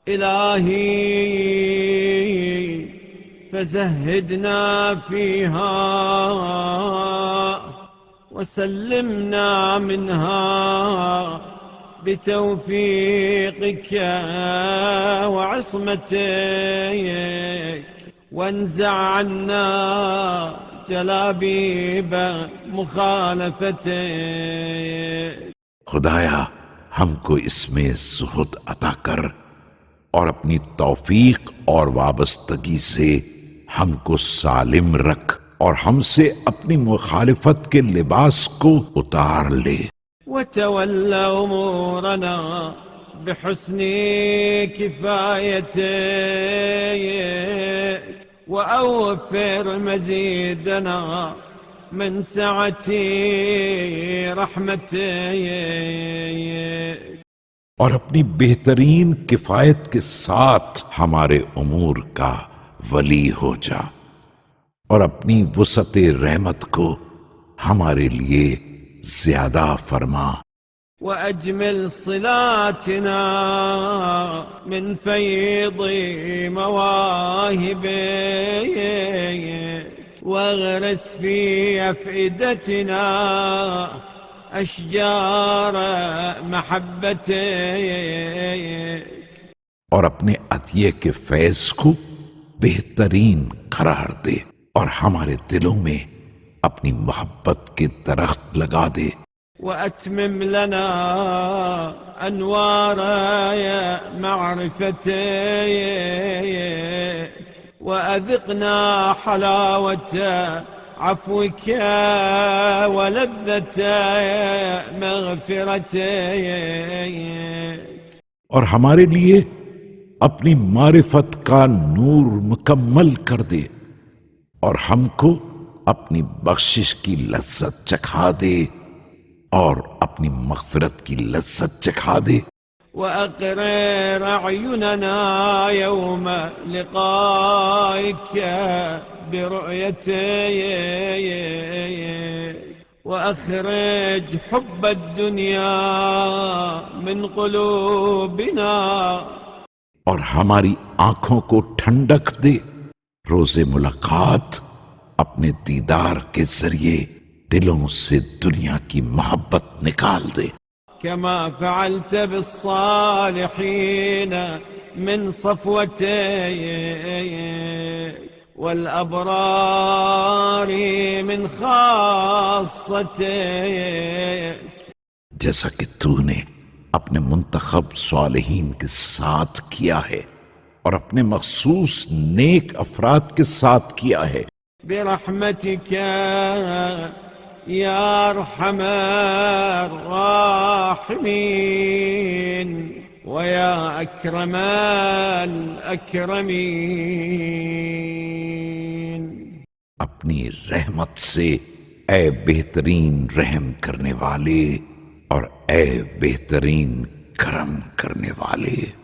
إلهي فزهدنا فيها وسلمنا منها بتوفيقك وعصمتك، وانزع عنا جلابيب مخالفتك. خدایا ہم کو اس میں زہد عطا کر اور اپنی توفیق اور وابستگی سے ہم کو سالم رکھ اور ہم سے اپنی مخالفت کے لباس کو اتار لے۔ وتول أمورنا بحسن كفايتك، وأوفر مزيدنا من سعة رحمتك، اور اپنی بہترین کفایت کے ساتھ ہمارے امور کا ولی ہو جا اور اپنی وسعت رحمت کو ہمارے لیے زیادہ فرما۔ وأجمل صلاتنا من فيض مواهبك، واغرس في أفئدتنا أشجار محبتك، اور اپنے عطیے کے فیض کو بہترین قرار دے اور ہمارے دلوں میں اپني محبت کے درخت لگا دے۔ وأتمم لنا أنوار معرفتك، وأذقنا حلاوة عفوك ولذة مغفرتك، اور ہمارے لیے اپنی معرفت کا نور مکمل کر دے اور ہم کو اپنی بخشش کی لذت چکھا دے اور اپنی مغفرت کی لذت چکھا دے۔ وأقرر أعيننا يوم لقائك برؤيتك، وأخرج حب الدنيا من قلوبنا، اور ہماری آنکھوں کو ٹھنڈک دے روز ملاقات اپنے دیدار کے ذریعے دلوں سے دنیا کی محبت نکال دے۔ كما فعلت بالصالحين من صفوتك والأبرار من خاصتك، جیسا کہ تو نے اپنے منتخب صالحین کے ساتھ کیا ہے اور اپنے مخصوص نیک افراد کے ساتھ کیا ہے۔ برحمتك يا أرحم الراحمين ويا أكرم الأكرمين، اپنی رحمت سے اے بہترین رحم کرنے والے اور اے بہترین کرم کرنے والے۔